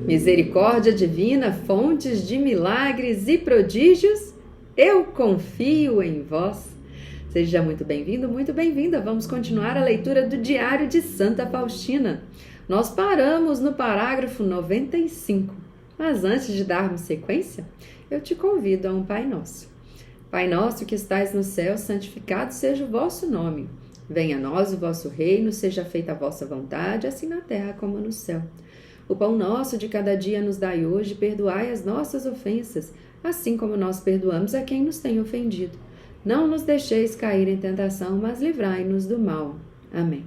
Misericórdia divina, fontes de milagres e prodígios, eu confio em vós. Seja muito bem-vindo, muito bem-vinda. Vamos continuar a leitura do Diário de Santa Faustina. Nós paramos no parágrafo 95, mas antes de darmos sequência, eu te convido a um Pai Nosso. Pai nosso que estais no céu, santificado seja o vosso nome. Venha a nós o vosso reino, seja feita a vossa vontade, assim na terra como no céu. O pão nosso de cada dia nos dai hoje, perdoai as nossas ofensas, assim como nós perdoamos a quem nos tem ofendido. Não nos deixeis cair em tentação, mas livrai-nos do mal. Amém.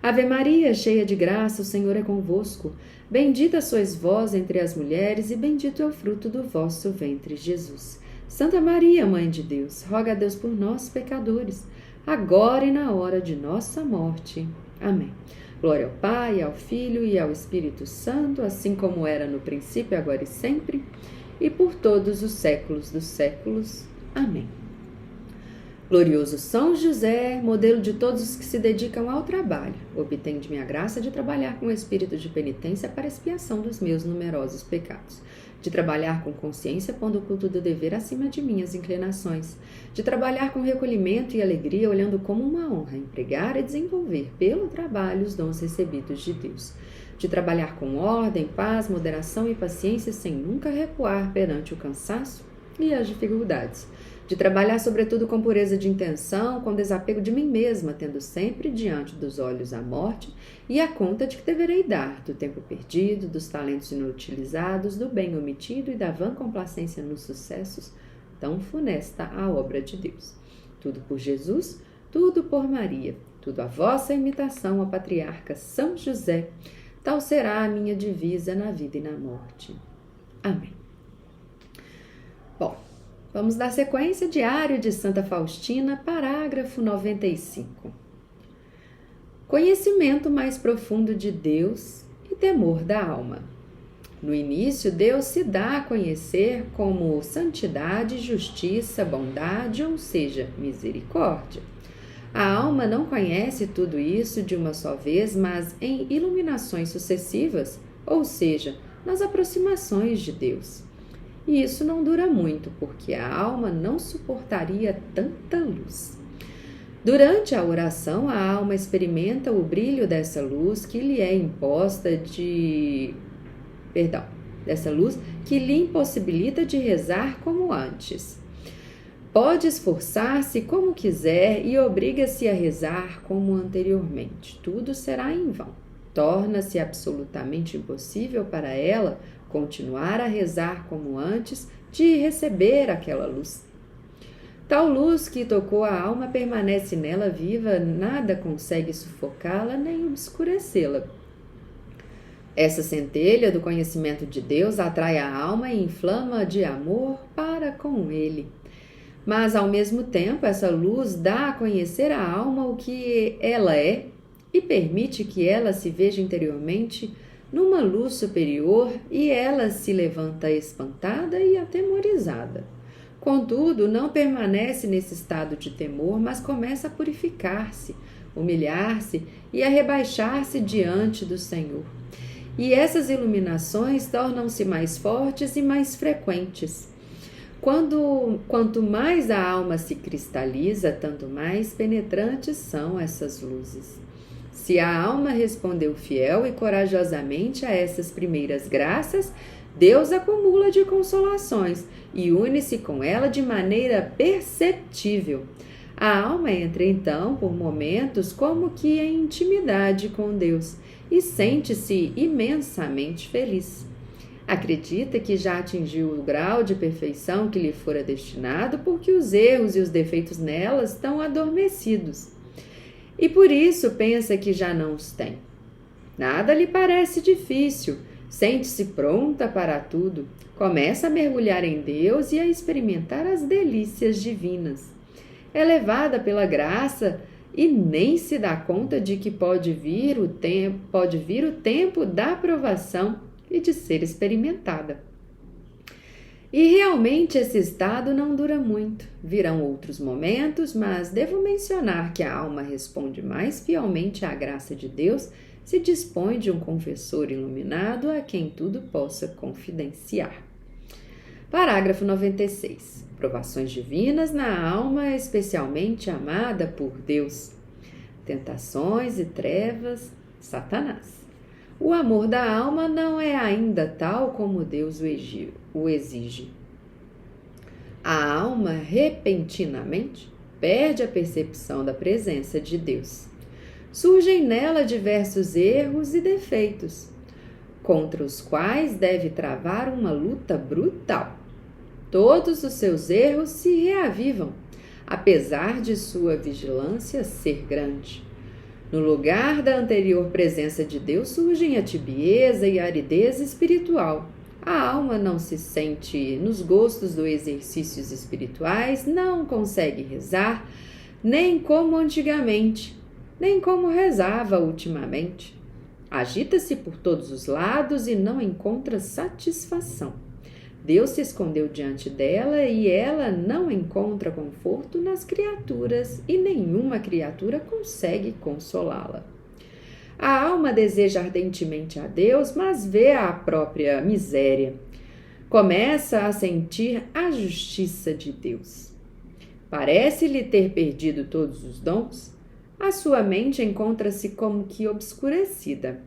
Ave Maria, cheia de graça, o Senhor é convosco. Bendita sois vós entre as mulheres, e bendito é o fruto do vosso ventre, Jesus. Santa Maria, Mãe de Deus, roga a Deus por nós, pecadores, agora e na hora de nossa morte. Amém. Glória ao Pai, ao Filho e ao Espírito Santo, assim como era no princípio, agora e sempre, e por todos os séculos dos séculos. Amém. Glorioso São José, modelo de todos os que se dedicam ao trabalho, obtém de minha graça de trabalhar com espírito de penitência para expiação dos meus numerosos pecados, de trabalhar com consciência, pondo o culto do dever acima de minhas inclinações, de trabalhar com recolhimento e alegria, olhando como uma honra empregar e desenvolver pelo trabalho os dons recebidos de Deus, de trabalhar com ordem, paz, moderação e paciência, sem nunca recuar perante o cansaço e as dificuldades, de trabalhar sobretudo com pureza de intenção, com desapego de mim mesma, tendo sempre diante dos olhos a morte e a conta de que deverei dar do tempo perdido, dos talentos inutilizados, do bem omitido e da vã complacência nos sucessos, tão funesta a obra de Deus. Tudo por Jesus, tudo por Maria, tudo a vossa imitação, ó patriarca São José, tal será a minha divisa na vida e na morte. Amém. Bom, vamos dar sequência, Diário de Santa Faustina, parágrafo 95. Conhecimento mais profundo de Deus e temor da alma. No início, Deus se dá a conhecer como santidade, justiça, bondade, ou seja, misericórdia. A alma não conhece tudo isso de uma só vez, mas em iluminações sucessivas, ou seja, nas aproximações de Deus. E isso não dura muito, porque a alma não suportaria tanta luz. Durante a oração, a alma experimenta o brilho dessa luz que lhe é imposta dessa luz que lhe impossibilita de rezar como antes. Pode esforçar-se como quiser e obriga-se a rezar como anteriormente. Tudo será em vão. Torna-se absolutamente impossível para ela continuar a rezar como antes de receber aquela luz. Tal luz que tocou a alma permanece nela viva, nada consegue sufocá-la nem obscurecê-la. Essa centelha do conhecimento de Deus atrai a alma e inflama de amor para com Ele. Mas, ao mesmo tempo, essa luz dá a conhecer à alma o que ela é e permite que ela se veja interiormente numa luz superior, e ela se levanta espantada e atemorizada. Contudo, não permanece nesse estado de temor, mas começa a purificar-se, humilhar-se e a rebaixar-se diante do Senhor. E essas iluminações tornam-se mais fortes e mais frequentes. Quanto mais a alma se cristaliza, tanto mais penetrantes são essas luzes. Se a alma respondeu fiel e corajosamente a essas primeiras graças, Deus acumula de consolações e une-se com ela de maneira perceptível. A alma entra então, por momentos, como que em intimidade com Deus e sente-se imensamente feliz. Acredita que já atingiu o grau de perfeição que lhe fora destinado, porque os erros e os defeitos nela estão adormecidos. E por isso pensa que já não os tem. Nada lhe parece difícil, sente-se pronta para tudo, começa a mergulhar em Deus e a experimentar as delícias divinas. É levada pela graça e nem se dá conta de que pode vir o tempo da provação e de ser experimentada. E realmente esse estado não dura muito. Virão outros momentos, mas devo mencionar que a alma responde mais fielmente à graça de Deus se dispõe de um confessor iluminado a quem tudo possa confidenciar. Parágrafo 96. Provações divinas na alma especialmente amada por Deus. Tentações e trevas, Satanás. O amor da alma não é ainda tal como Deus o exige. A alma, repentinamente, perde a percepção da presença de Deus. Surgem nela diversos erros e defeitos, contra os quais deve travar uma luta brutal. Todos os seus erros se reavivam, apesar de sua vigilância ser grande. No lugar da anterior presença de Deus surgem a tibieza e a aridez espiritual. A alma não se sente nos gostos dos exercícios espirituais, não consegue rezar, nem como antigamente, nem como rezava ultimamente. Agita-se por todos os lados e não encontra satisfação. Deus se escondeu diante dela e ela não encontra conforto nas criaturas e nenhuma criatura consegue consolá-la. A alma deseja ardentemente a Deus, mas vê a própria miséria. Começa a sentir a justiça de Deus. Parece-lhe ter perdido todos os dons. A sua mente encontra-se como que obscurecida.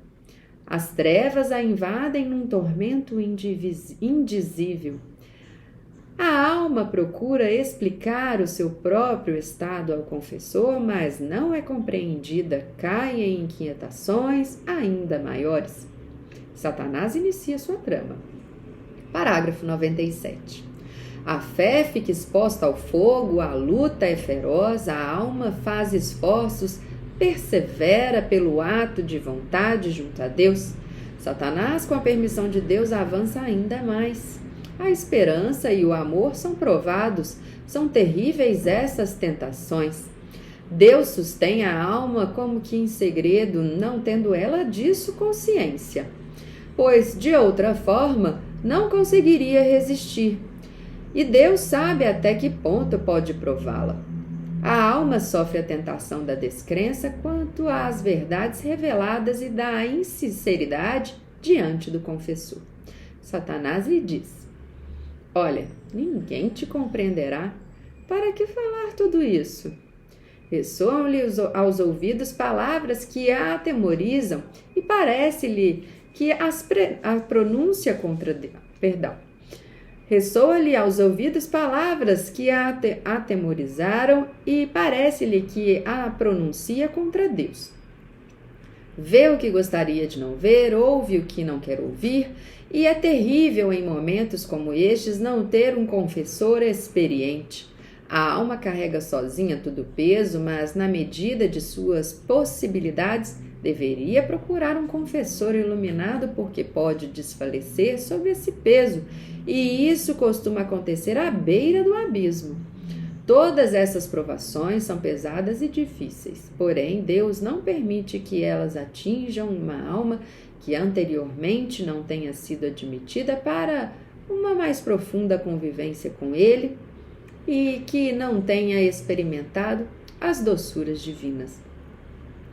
As trevas a invadem num tormento indizível. A alma procura explicar o seu próprio estado ao confessor, mas não é compreendida, cai em inquietações ainda maiores. Satanás inicia sua trama. Parágrafo 97. A fé fica exposta ao fogo, a luta é feroz, a alma faz esforços, persevera pelo ato de vontade junto a Deus. Satanás, com a permissão de Deus, avança ainda mais. A esperança e o amor são provados, são terríveis essas tentações. Deus sustém a alma como que em segredo, não tendo ela disso consciência, pois de outra forma não conseguiria resistir. E Deus sabe até que ponto pode prová-la. A alma sofre a tentação da descrença quanto às verdades reveladas e da insinceridade diante do confessor. Satanás lhe diz: olha, ninguém te compreenderá. Para que falar tudo isso? Ressoam-lhe aos ouvidos palavras que a atemorizam e parece-lhe que a pronúncia contra Deus. Ressoa-lhe aos ouvidos palavras que a atemorizaram e parece-lhe que a pronuncia contra Deus. Vê o que gostaria de não ver, ouve o que não quer ouvir, e é terrível em momentos como estes não ter um confessor experiente. A alma carrega sozinha todo o peso, mas na medida de suas possibilidades deveria procurar um confessor iluminado, porque pode desfalecer sob esse peso, e isso costuma acontecer à beira do abismo. Todas essas provações são pesadas e difíceis, porém Deus não permite que elas atinjam uma alma que anteriormente não tenha sido admitida para uma mais profunda convivência com Ele e que não tenha experimentado as doçuras divinas.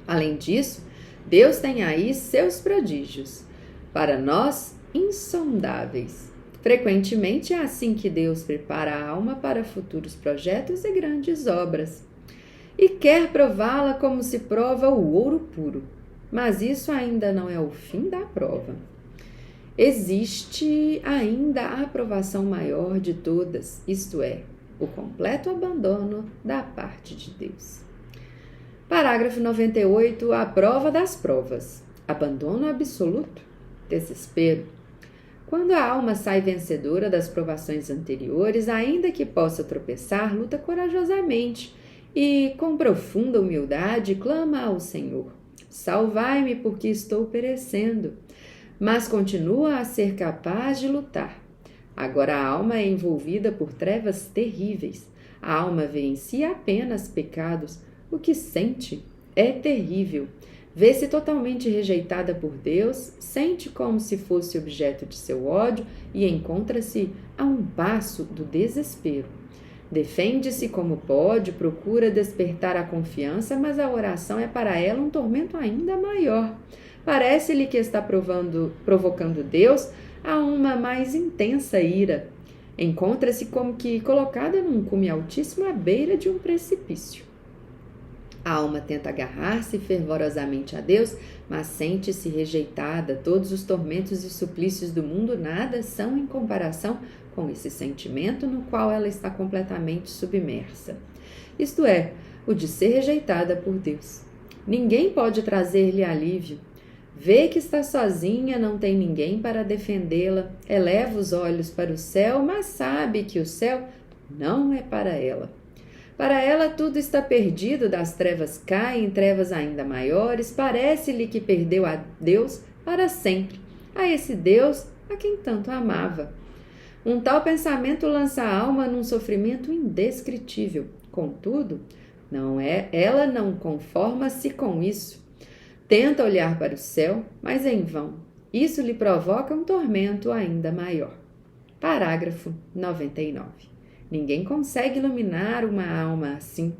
Além disso, Deus tem aí seus prodígios, para nós insondáveis. Frequentemente é assim que Deus prepara a alma para futuros projetos e grandes obras, e quer prová-la como se prova o ouro puro, mas isso ainda não é o fim da prova. Existe ainda a aprovação maior de todas, isto é, o completo abandono da parte de Deus. Parágrafo 98. A prova das provas. Abandono absoluto. Desespero. Quando a alma sai vencedora das provações anteriores, ainda que possa tropeçar, luta corajosamente e, com profunda humildade, clama ao Senhor: salvai-me, porque estou perecendo. Mas continua a ser capaz de lutar. Agora a alma é envolvida por trevas terríveis. A alma vê em si apenas pecados. O que sente é terrível. Vê-se totalmente rejeitada por Deus, sente como se fosse objeto de seu ódio e encontra-se a um passo do desespero. Defende-se como pode, procura despertar a confiança, mas a oração é para ela um tormento ainda maior. Parece-lhe que está provocando Deus a uma mais intensa ira. Encontra-se como que colocada num cume altíssimo à beira de um precipício. A alma tenta agarrar-se fervorosamente a Deus, mas sente-se rejeitada. Todos os tormentos e suplícios do mundo nada são em comparação com esse sentimento no qual ela está completamente submersa. Isto é, o de ser rejeitada por Deus. Ninguém pode trazer-lhe alívio. Vê que está sozinha, não tem ninguém para defendê-la. Eleva os olhos para o céu, mas sabe que o céu não é para ela. Para ela tudo está perdido, das trevas caem em trevas ainda maiores. Parece-lhe que perdeu a Deus para sempre, a esse Deus a quem tanto amava. Um tal pensamento lança a alma num sofrimento indescritível. Contudo, ela não conforma-se com isso. Tenta olhar para o céu, mas em vão. Isso lhe provoca um tormento ainda maior. Parágrafo 99. Ninguém consegue iluminar uma alma assim.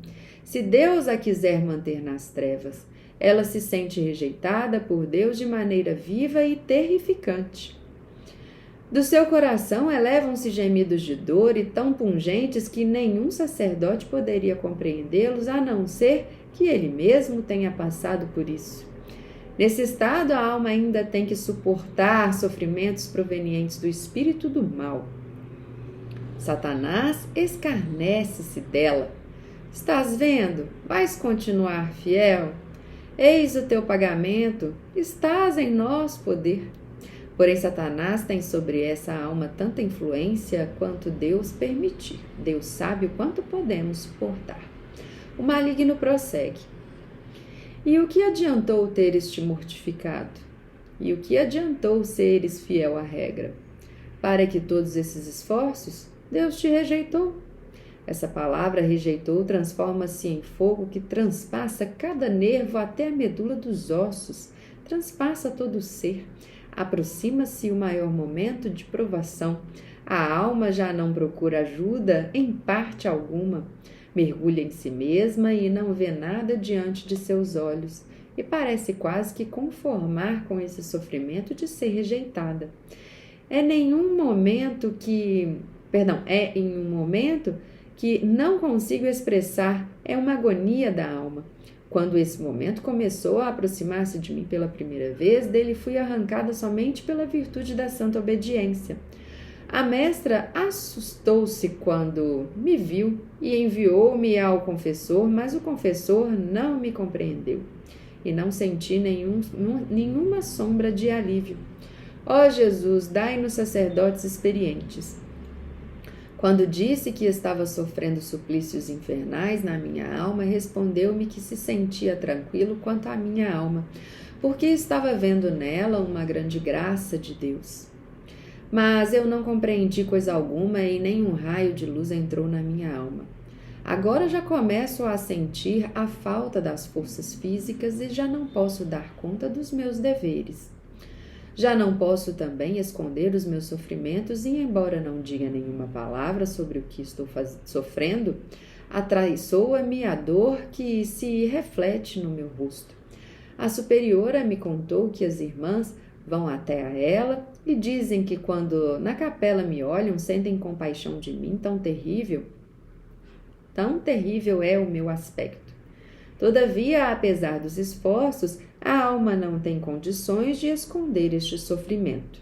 Se Deus a quiser manter nas trevas, ela se sente rejeitada por Deus de maneira viva e terrificante. Do seu coração elevam-se gemidos de dor e tão pungentes que nenhum sacerdote poderia compreendê-los, a não ser que ele mesmo tenha passado por isso. Nesse estado, a alma ainda tem que suportar sofrimentos provenientes do espírito do mal. Satanás escarnece-se dela. Estás vendo? Vais continuar fiel? Eis o teu pagamento. Estás em nosso poder. Porém, Satanás tem sobre essa alma tanta influência quanto Deus permitir. Deus sabe o quanto podemos suportar. O maligno prossegue. E o que adiantou teres te mortificado? E o que adiantou seres fiel à regra? Para que todos esses esforços, Deus te rejeitou. Essa palavra rejeitou transforma-se em fogo que transpassa cada nervo até a medula dos ossos, transpassa todo o ser. Aproxima-se o maior momento de provação. A alma já não procura ajuda em parte alguma. Mergulha em si mesma e não vê nada diante de seus olhos. E parece quase que conformar com esse sofrimento de ser rejeitada. É em um momento que não consigo expressar, é uma agonia da alma. Quando esse momento começou a aproximar-se de mim pela primeira vez, dele fui arrancada somente pela virtude da santa obediência. A mestra assustou-se quando me viu e enviou-me ao confessor, mas o confessor não me compreendeu e não senti nenhuma sombra de alívio. Ó Jesus, dai-nos sacerdotes experientes. Quando disse que estava sofrendo suplícios infernais na minha alma, respondeu-me que se sentia tranquilo quanto à minha alma, porque estava vendo nela uma grande graça de Deus. Mas eu não compreendi coisa alguma e nenhum raio de luz entrou na minha alma. Agora já começo a sentir a falta das forças físicas e já não posso dar conta dos meus deveres. Já não posso também esconder os meus sofrimentos e, embora não diga nenhuma palavra sobre o que estou sofrendo, atraiçoa-me a dor que se reflete no meu rosto. A superiora me contou que as irmãs vão até a ela e dizem que quando na capela me olham, sentem compaixão de mim, tão terrível é o meu aspecto. Todavia, apesar dos esforços, a alma não tem condições de esconder este sofrimento.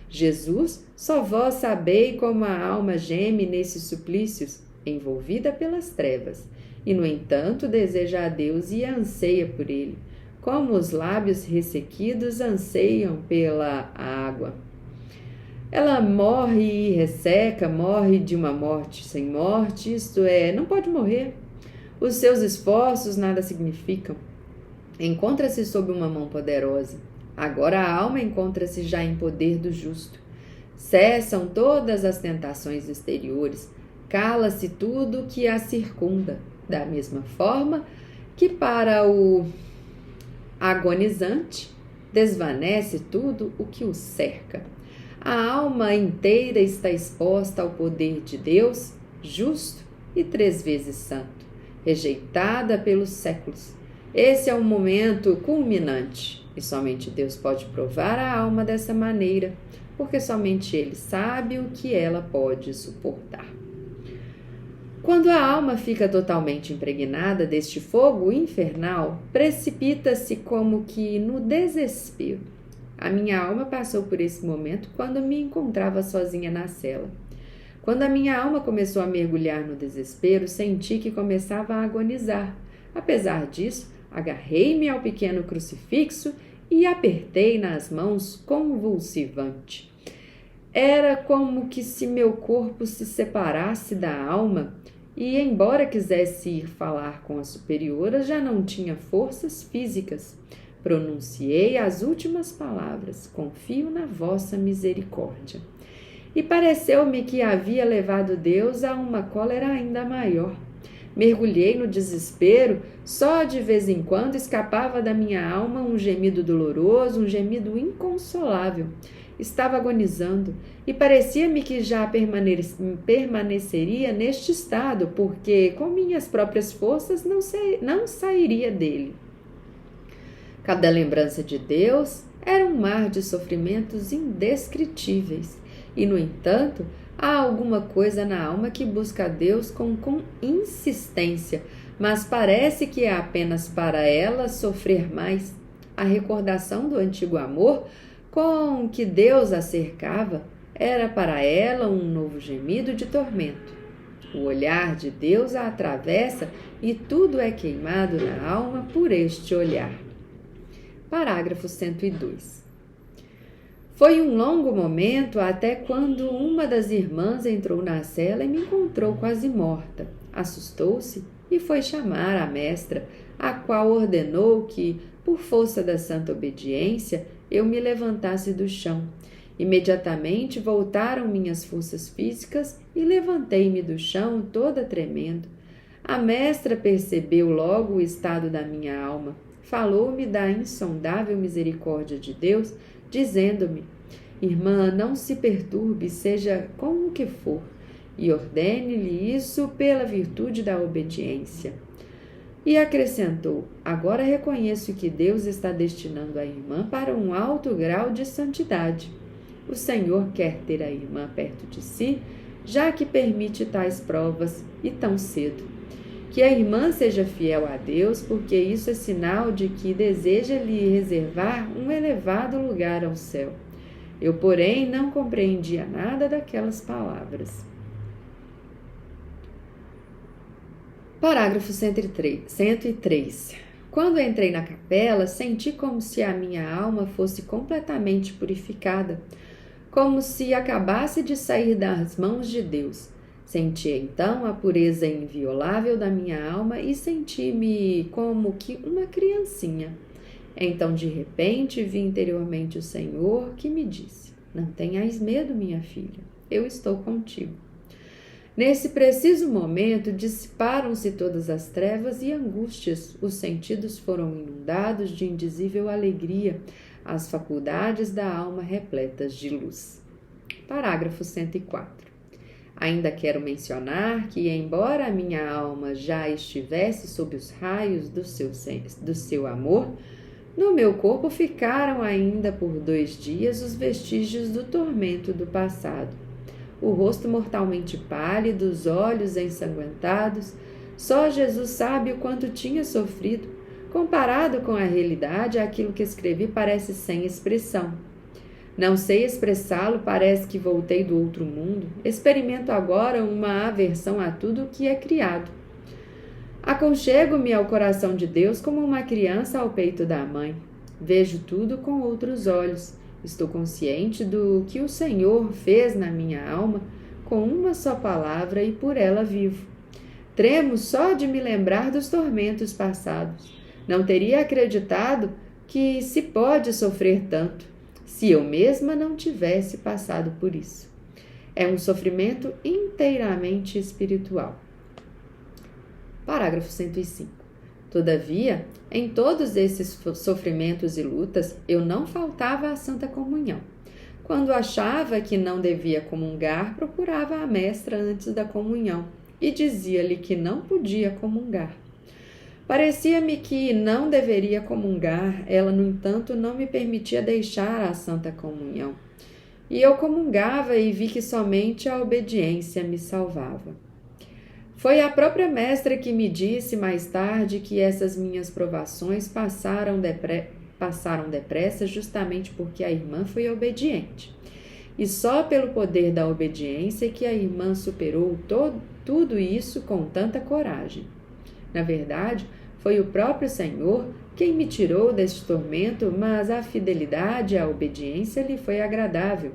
Jesus, só vós sabei como a alma geme nesses suplícios, envolvida pelas trevas, e, no entanto, deseja a Deus e anseia por ele, como os lábios ressequidos anseiam pela água. Ela morre e resseca, morre de uma morte sem morte, isto é, não pode morrer. Os seus esforços nada significam. Encontra-se sob uma mão poderosa. Agora a alma encontra-se já em poder do justo. Cessam todas as tentações exteriores. Cala-se tudo que a circunda. Da mesma forma que para o agonizante desvanece tudo o que o cerca. A alma inteira está exposta ao poder de Deus, justo e 3 vezes santo, rejeitada pelos séculos. Esse é o momento culminante. E somente Deus pode provar a alma dessa maneira, porque somente Ele sabe o que ela pode suportar. Quando a alma fica totalmente impregnada deste fogo infernal, precipita-se como que no desespero. A minha alma passou por esse momento quando me encontrava sozinha na cela. Quando a minha alma começou a mergulhar no desespero, senti que começava a agonizar. Apesar disso, agarrei-me ao pequeno crucifixo e apertei nas mãos convulsivamente. Era como que se meu corpo se separasse da alma e, embora quisesse ir falar com a superiora, já não tinha forças físicas. Pronunciei as últimas palavras: confio na vossa misericórdia. E pareceu-me que havia levado Deus a uma cólera ainda maior. Mergulhei no desespero, só de vez em quando escapava da minha alma um gemido doloroso, um gemido inconsolável. Estava agonizando e parecia-me que já permaneceria neste estado, porque com minhas próprias forças não sairia dele. Cada lembrança de Deus era um mar de sofrimentos indescritíveis. E, no entanto, há alguma coisa na alma que busca a Deus com insistência, mas parece que é apenas para ela sofrer mais. A recordação do antigo amor com que Deus a cercava era para ela um novo gemido de tormento. O olhar de Deus a atravessa e tudo é queimado na alma por este olhar. Parágrafo 102. Foi um longo momento até quando uma das irmãs entrou na cela e me encontrou quase morta. Assustou-se e foi chamar a mestra, a qual ordenou que, por força da santa obediência, eu me levantasse do chão. Imediatamente voltaram minhas forças físicas e levantei-me do chão toda tremendo. A mestra percebeu logo o estado da minha alma. Falou-me da insondável misericórdia de Deus, dizendo-me: irmã, não se perturbe, seja como que for, e ordene-lhe isso pela virtude da obediência. E acrescentou: agora reconheço que Deus está destinando a irmã para um alto grau de santidade. O Senhor quer ter a irmã perto de si, já que permite tais provas e tão cedo. Que a irmã seja fiel a Deus, porque isso é sinal de que deseja lhe reservar um elevado lugar ao céu. Eu, porém, não compreendia nada daquelas palavras. Parágrafo 103. Quando entrei na capela, senti como se a minha alma fosse completamente purificada, como se acabasse de sair das mãos de Deus. Senti então a pureza inviolável da minha alma e senti-me como que uma criancinha. Então, de repente, vi interiormente o Senhor que me disse: não tenhas medo, minha filha, eu estou contigo. Nesse preciso momento, dissiparam-se todas as trevas e angústias, os sentidos foram inundados de indizível alegria, as faculdades da alma repletas de luz. Parágrafo 104. Ainda quero mencionar que, embora a minha alma já estivesse sob os raios do seu amor, no meu corpo ficaram ainda por 2 dias os vestígios do tormento do passado. O rosto mortalmente pálido, os olhos ensanguentados, só Jesus sabe o quanto tinha sofrido. Comparado com a realidade, aquilo que escrevi parece sem expressão. Não sei expressá-lo, parece que voltei do outro mundo. Experimento agora uma aversão a tudo o que é criado. Aconchego-me ao coração de Deus como uma criança ao peito da mãe. Vejo tudo com outros olhos. Estou consciente do que o Senhor fez na minha alma com uma só palavra e por ela vivo. Tremo só de me lembrar dos tormentos passados. Não teria acreditado que se pode sofrer tanto, se eu mesma não tivesse passado por isso. É um sofrimento inteiramente espiritual. Parágrafo 105. Todavia, em todos esses sofrimentos e lutas, eu não faltava à Santa Comunhão. Quando achava que não devia comungar, procurava a mestra antes da comunhão e dizia-lhe que não podia comungar. Parecia-me que não deveria comungar, ela, no entanto, não me permitia deixar a Santa Comunhão. E eu comungava e vi que somente a obediência me salvava. Foi a própria mestra que me disse mais tarde que essas minhas provações passaram depressa justamente porque a irmã foi obediente. E só pelo poder da obediência que a irmã superou tudo isso com tanta coragem. Na verdade, foi o próprio Senhor quem me tirou deste tormento, mas a fidelidade e a obediência lhe foi agradável.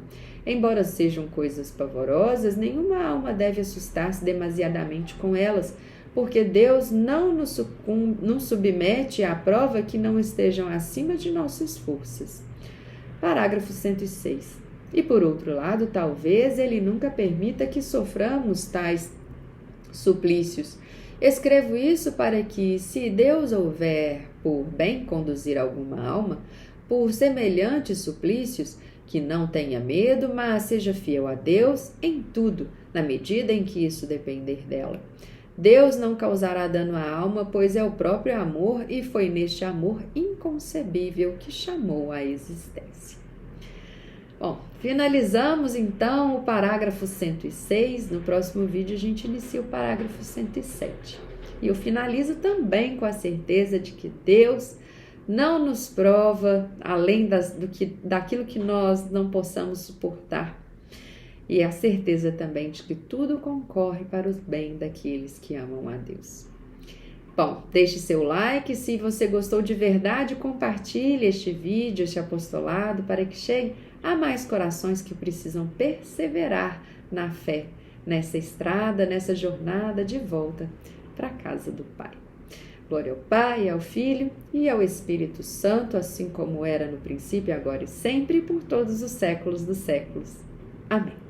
Embora sejam coisas pavorosas, nenhuma alma deve assustar-se demasiadamente com elas, porque Deus não nos submete à prova que não estejam acima de nossas forças. Parágrafo 106. E por outro lado, talvez Ele nunca permita que soframos tais suplícios. Escrevo isso para que, se Deus houver por bem conduzir alguma alma por semelhantes suplícios, que não tenha medo, mas seja fiel a Deus em tudo, na medida em que isso depender dela. Deus não causará dano à alma, pois é o próprio amor, e foi neste amor inconcebível que chamou à existência. Bom, finalizamos então o parágrafo 106. No próximo vídeo a gente inicia o parágrafo 107. E eu finalizo também com a certeza de que Deus não nos prova além daquilo que nós não possamos suportar. E a certeza também de que tudo concorre para o bem daqueles que amam a Deus. Bom, deixe seu like, se você gostou de verdade, compartilhe este vídeo, este apostolado, para que chegue a mais corações que precisam perseverar na fé, nessa estrada, nessa jornada de volta para a casa do Pai. Glória ao Pai, ao Filho e ao Espírito Santo, assim como era no princípio, agora e sempre, por todos os séculos dos séculos. Amém.